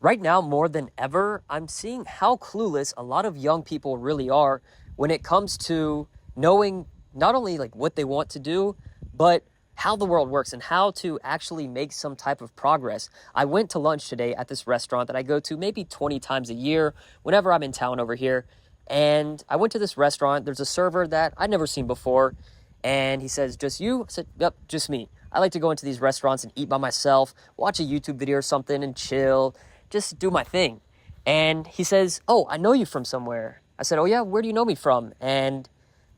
Right now, more than ever, I'm seeing how clueless a lot of young people really are when it comes to knowing not only like what they want to do, but how the world works and how to actually make some type of progress. I went to lunch today at this restaurant that I go to maybe 20 times a year whenever I'm in town over here. And I went to this restaurant. There's a server that I'd never seen before. And he says, "Just you?" I said, "Yep, just me. I like to go into these restaurants and eat by myself, watch a YouTube video or something and chill, just do my thing." And he says, "Oh, I know you from somewhere." I said, "Oh yeah, where do you know me from?" And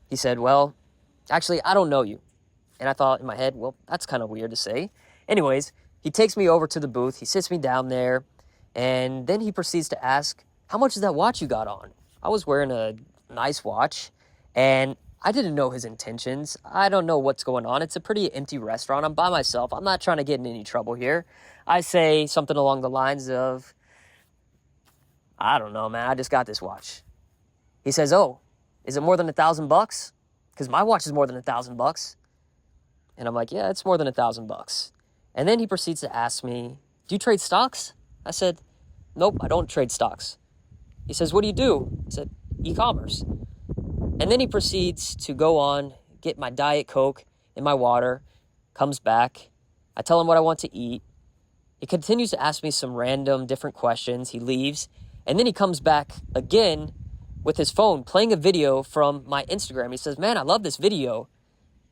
he said, "Well, actually, I don't know you." And I thought in my head, well, that's kind of weird to say. Anyways, he takes me over to the booth. He sits me down there. And then he proceeds to ask, "How much is that watch you got on?" I was wearing a nice watch. And I didn't know his intentions. I don't know what's going on. It's a pretty empty restaurant. I'm by myself. I'm not trying to get in any trouble here. I say something along the lines of, "I don't know, man. I just got this watch." He says, "Oh, is it more than $1,000? Because my watch is more than $1,000." And I'm like, "Yeah, it's more than $1,000." And then he proceeds to ask me, "Do you trade stocks?" I said, "Nope, I don't trade stocks." He says, "What do you do?" I said, "E-commerce." And then he proceeds to go on, get my Diet Coke and my water, comes back. I tell him what I want to eat. He continues to ask me some random different questions. He leaves. And then he comes back again with his phone playing a video from my Instagram. He says, "Man, I love this video."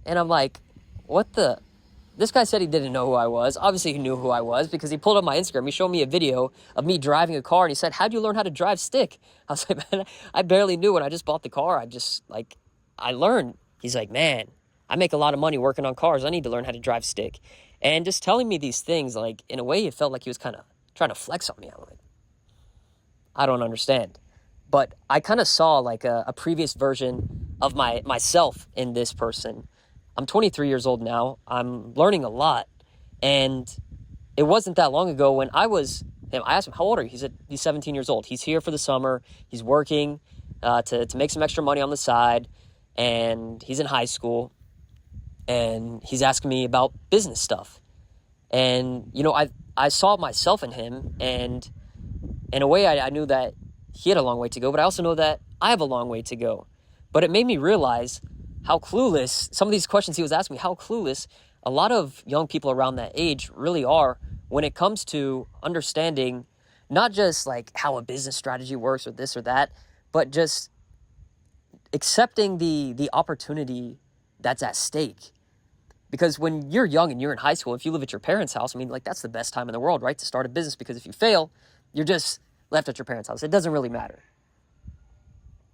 And I'm like, what the? This guy said he didn't know who I was. Obviously, he knew who I was because he pulled up my Instagram. He showed me a video of me driving a car, and he said, "How'd you learn how to drive stick?" I was like, "Man, I barely knew when I just bought the car. I learned." He's like, "Man, I make a lot of money working on cars. I need to learn how to drive stick." And just telling me these things, like, in a way, it felt like he was kind of trying to flex on me. I'm like, I don't understand. But I kind of saw like a previous version of myself in this person. I'm 23 years old now. I'm learning a lot. And it wasn't that long ago when I asked him, "How old are you?" He said he's 17 years old. He's here for the summer. He's working to make some extra money on the side. And he's in high school. And he's asking me about business stuff. And, I saw myself in him. And in a way, I knew that he had a long way to go. But I also know that I have a long way to go. But it made me realize how clueless, some of these questions he was asking me, how clueless a lot of young people around that age really are when it comes to understanding not just like how a business strategy works or this or that, but just accepting the opportunity that's at stake. Because when you're young and you're in high school, if you live at your parents' house, I mean, like, that's the best time in the world, right, to start a business, because if you fail, you're just left at your parents' house. It doesn't really matter.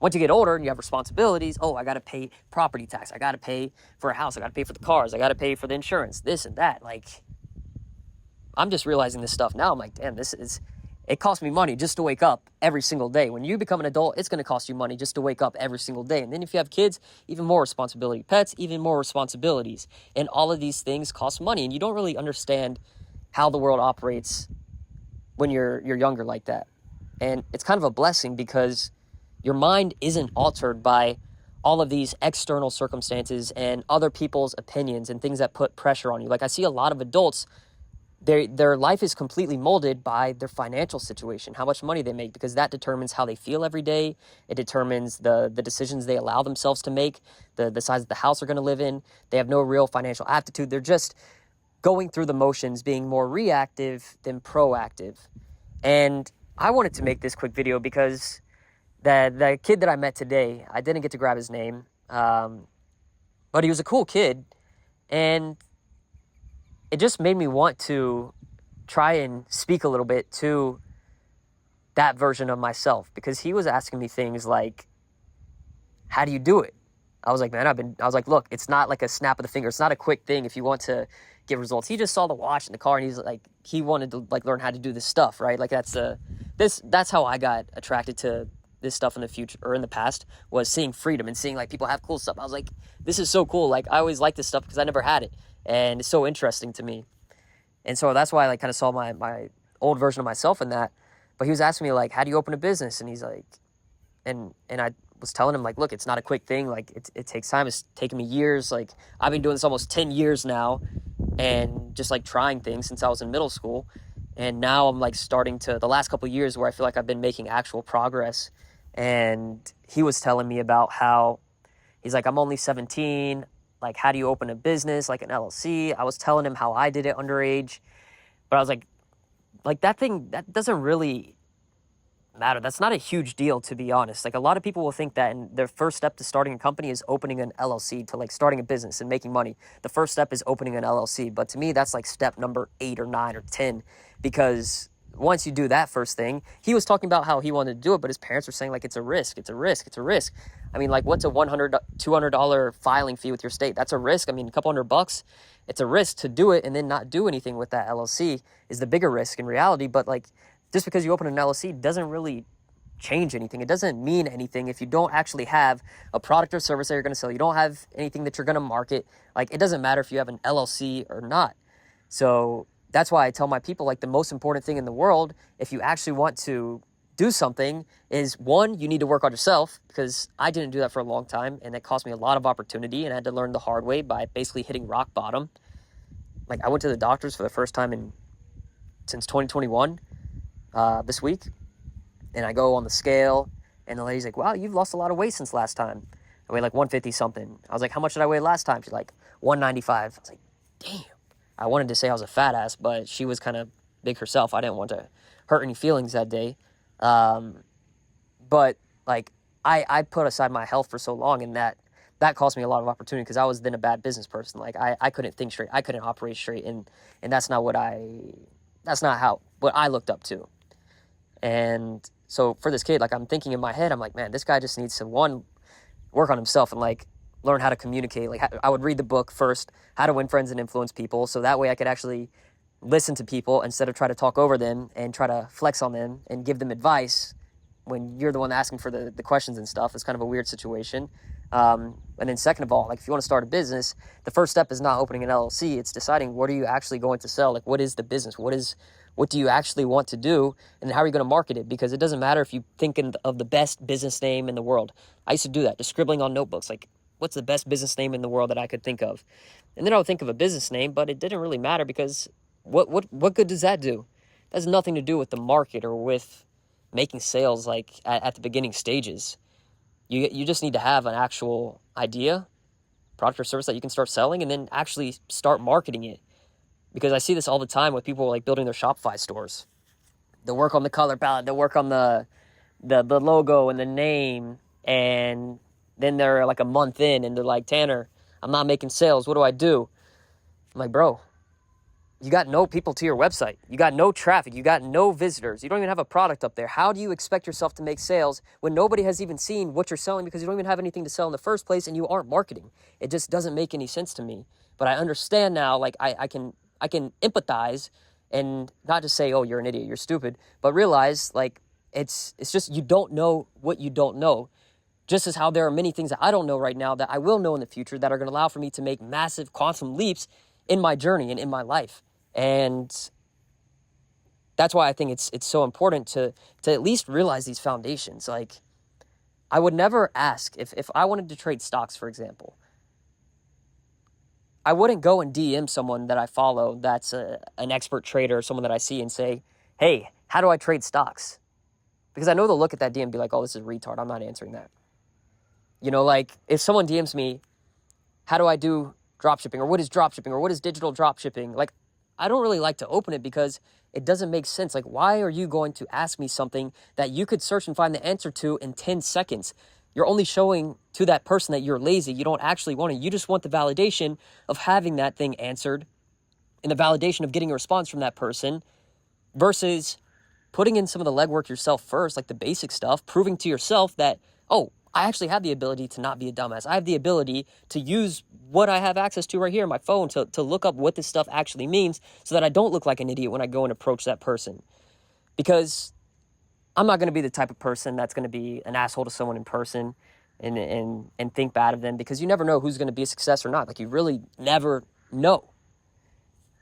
Once you get older and you have responsibilities, oh, I got to pay property tax. I got to pay for a house. I got to pay for the cars. I got to pay for the insurance, this and that. Like, I'm just realizing this stuff now. I'm like, damn, it costs me money just to wake up every single day. When you become an adult, it's going to cost you money just to wake up every single day. And then if you have kids, even more responsibility. Pets, even more responsibilities. And all of these things cost money. And you don't really understand how the world operates when you're younger like that. And it's kind of a blessing because your mind isn't altered by all of these external circumstances and other people's opinions and things that put pressure on you. Like, I see a lot of adults, their life is completely molded by their financial situation, how much money they make, because that determines how they feel every day. It determines the decisions they allow themselves to make, the size of the house they're going to live in. They have no real financial aptitude. They're just going through the motions, being more reactive than proactive. And I wanted to make this quick video because the kid that I met today, I didn't get to grab his name, but he was a cool kid, and it just made me want to try and speak a little bit to that version of myself, because he was asking me things like, "How do you do it?" I was like, look, it's not like a snap of the finger. It's not a quick thing if you want to get results. He just saw the watch in the car and he's like, he wanted to like learn how to do this stuff, right? Like, that's how I got attracted to this stuff in the future, or in the past, was seeing freedom and seeing like people have cool stuff. I was like, this is so cool. Like, I always liked this stuff because I never had it. And it's so interesting to me. And so that's why I like kind of saw my old version of myself in that. But he was asking me like, "How do you open a business?" And he's like, and I was telling him like, look, it's not a quick thing. Like, it takes time. It's taken me years. Like, I've been doing this almost 10 years now, and just like trying things since I was in middle school. And now I'm like starting to, the last couple of years where I feel like I've been making actual progress. And he was telling me about how he's like, I'm only 17. Like, how do you open a business, like an LLC? I was telling him how I did it underage. But I was like that thing, that doesn't really matter. That's not a huge deal, to be honest. Like, a lot of people will think that in their first step to starting a company is opening an LLC, to like starting a business and making money. The first step is opening an LLC. But to me, that's like step number 8 or 9 or 10, because once you do that first thing, he was talking about how he wanted to do it, but his parents were saying like, it's a risk, it's a risk, it's a risk. I mean, like, what's a $100, $200 filing fee with your state? That's a risk. I mean, a couple $100, it's a risk to do it and then not do anything with that LLC is the bigger risk in reality. But like, just because you open an LLC doesn't really change anything. It doesn't mean anything if you don't actually have a product or service that you're going to sell. You don't have anything that you're going to market. Like, it doesn't matter if you have an LLC or not. So that's why I tell my people, like, the most important thing in the world, if you actually want to do something, is one, you need to work on yourself, because I didn't do that for a long time, and it cost me a lot of opportunity, and I had to learn the hard way by basically hitting rock bottom. Like, I went to the doctors for the first time since 2021 this week, and I go on the scale, and the lady's like, wow, you've lost a lot of weight since last time. I weighed like 150 something. I was like, how much did I weigh last time? She's like, 195. I was like, damn. I wanted to say I was a fat ass, but she was kind of big herself. I didn't want to hurt any feelings that day. But like, I put aside my health for so long, and that cost me a lot of opportunity, because I was then a bad business person. Like, I couldn't think straight. I couldn't operate straight. And that's not what I looked up to. And so for this kid, like, I'm thinking in my head, I'm like, man, this guy just needs to, one, work on himself and like learn how to communicate. Like, I would read the book first, How to Win Friends and Influence People. So that way I could actually listen to people instead of try to talk over them and try to flex on them and give them advice when you're the one asking for the questions and stuff. It's kind of a weird situation. And then second of all, like, if you want to start a business, the first step is not opening an LLC. It's deciding, what are you actually going to sell? Like, what is the business? What do you actually want to do? And how are you going to market it? Because it doesn't matter if you think of the best business name in the world. I used to do that, just scribbling on notebooks. Like, what's the best business name in the world that I could think of? And then I would think of a business name, but it didn't really matter, because what good does that do? That has nothing to do with the market or with making sales, like at the beginning stages. You just need to have an actual idea, product or service that you can start selling, and then actually start marketing it. Because I see this all the time with people like building their Shopify stores. They'll work on the color palette, they'll work on the logo and the name, and then they're like a month in and they're like, Tanner, I'm not making sales. What do I do? I'm like, bro, you got no people to your website. You got no traffic. You got no visitors. You don't even have a product up there. How do you expect yourself to make sales when nobody has even seen what you're selling, because you don't even have anything to sell in the first place and you aren't marketing? It just doesn't make any sense to me. But I understand now, like, I can empathize and not just say, oh, you're an idiot, you're stupid, but realize, like, it's just, you don't know what you don't know. Just as how there are many things that I don't know right now that I will know in the future that are going to allow for me to make massive quantum leaps in my journey and in my life. And that's why I think it's so important to at least realize these foundations. Like, I would never ask, if I wanted to trade stocks, for example, I wouldn't go and DM someone that I follow that's an expert trader, someone that I see, and say, hey, how do I trade stocks? Because I know they'll look at that DM and be like, oh, this is a retard, I'm not answering that. You know, like, if someone DMs me, how do I do dropshipping, or what is dropshipping, or what is digital dropshipping? Like, I don't really like to open it, because it doesn't make sense. Like, why are you going to ask me something that you could search and find the answer to in 10 seconds? You're only showing to that person that you're lazy. You don't actually want it. You just want the validation of having that thing answered and the validation of getting a response from that person, versus putting in some of the legwork yourself first, like the basic stuff, proving to yourself that, oh, I actually have the ability to not be a dumbass. I have the ability to use what I have access to right here on my phone to look up what this stuff actually means, so that I don't look like an idiot when I go and approach that person. Because I'm not going to be the type of person that's going to be an asshole to someone in person and think bad of them, because you never know who's going to be a success or not. Like, you really never know.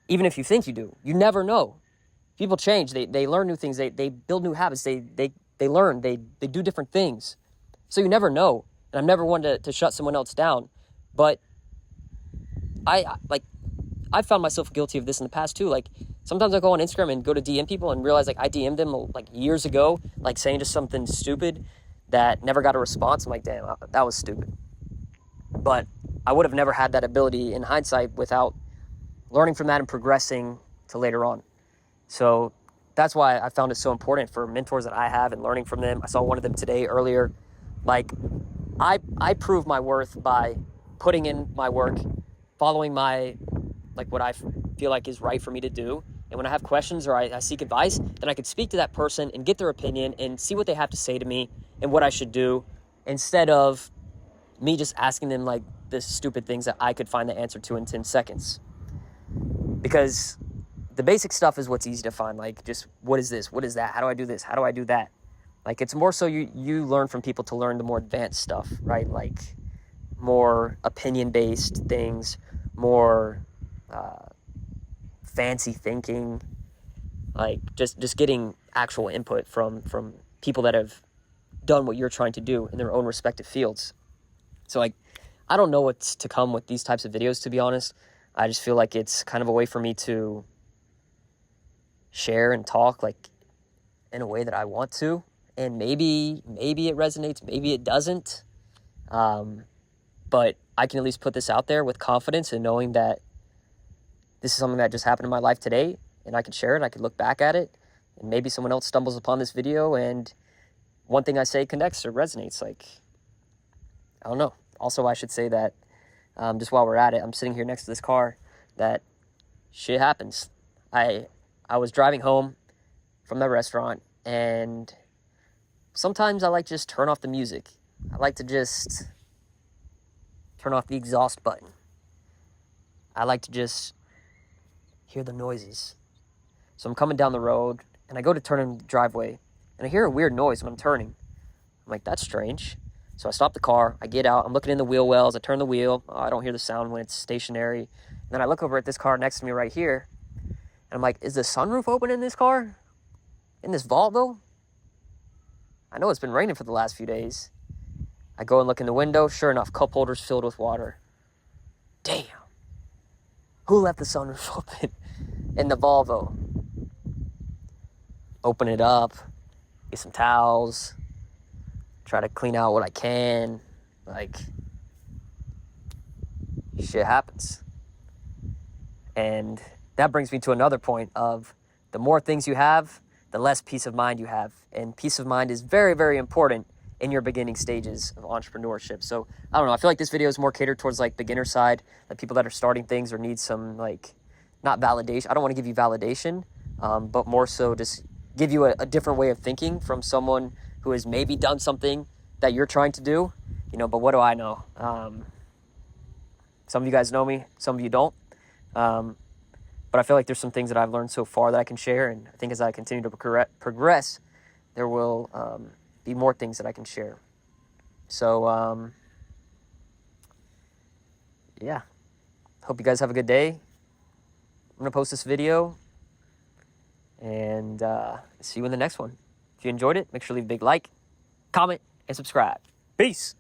Even if you think you do, you never know. People change. They learn new things. They build new habits. They learn. They do different things. So you never know. And I'm never one to shut someone else down. But I I've found myself guilty of this in the past too. Like, sometimes I go on Instagram and go to DM people and realize, like, I DM'd them, like, years ago, like, saying just something stupid that never got a response. I'm like, damn, that was stupid. But I would have never had that ability in hindsight without learning from that and progressing to later on. So that's why I found it so important for mentors that I have and learning from them. I saw one of them today earlier. Like, I prove my worth by putting in my work, following my, like, what I feel like is right for me to do. And when I have questions or I seek advice, then I could speak to that person and get their opinion and see what they have to say to me and what I should do, instead of me just asking them, like, the stupid things that I could find the answer to in 10 seconds. Because the basic stuff is what's easy to find. Like, just, what is this? What is that? How do I do this? How do I do that? Like, it's more so you learn from people to learn the more advanced stuff, right? Like, more opinion-based things, more fancy thinking, like, just getting actual input from people that have done what you're trying to do in their own respective fields. So, like, I don't know what's to come with these types of videos, to be honest. I just feel like it's kind of a way for me to share and talk, like, in a way that I want to. And maybe it resonates, maybe it doesn't. But I can at least put this out there with confidence and knowing that this is something that just happened in my life today, and I could share it, I could look back at it, and maybe someone else stumbles upon this video and one thing I say connects or resonates. Like, I don't know. Also, I should say that, just while we're at it, I'm sitting here next to this car, that shit happens. I was driving home from the restaurant, and sometimes I like to just turn off the music. I like to just turn off the exhaust button. I like to just hear the noises. So I'm coming down the road, and I go to turn in the driveway, and I hear a weird noise when I'm turning. I'm like, that's strange. So I stop the car, I get out, I'm looking in the wheel wells, I turn the wheel, I don't hear the sound when it's stationary. And then I look over at this car next to me right here, and I'm like, is the sunroof open in this car? In this Volvo? I know it's been raining for the last few days. I go and look in the window, sure enough, cup holders filled with water. Damn. Who left the sunroof open in the Volvo? Open it up, get some towels, try to clean out what I can. Like, shit happens. And that brings me to another point of, the more things you have, the less peace of mind you have. And peace of mind is very, very important in your beginning stages of entrepreneurship. So, I don't know, I feel like this video is more catered towards, like, beginner side, like people that are starting things or need some, like, not validation. I don't want to give you validation, but more so just give you a different way of thinking from someone who has maybe done something that you're trying to do, you know. But what do I know? Some of you guys know me, some of you don't. But I feel like there's some things that I've learned so far that I can share, and I think as I continue to progress, there will be more things that I can share. So, yeah. Hope you guys have a good day. I'm going to post this video, and see you in the next one. If you enjoyed it, make sure to leave a big like, comment, and subscribe. Peace.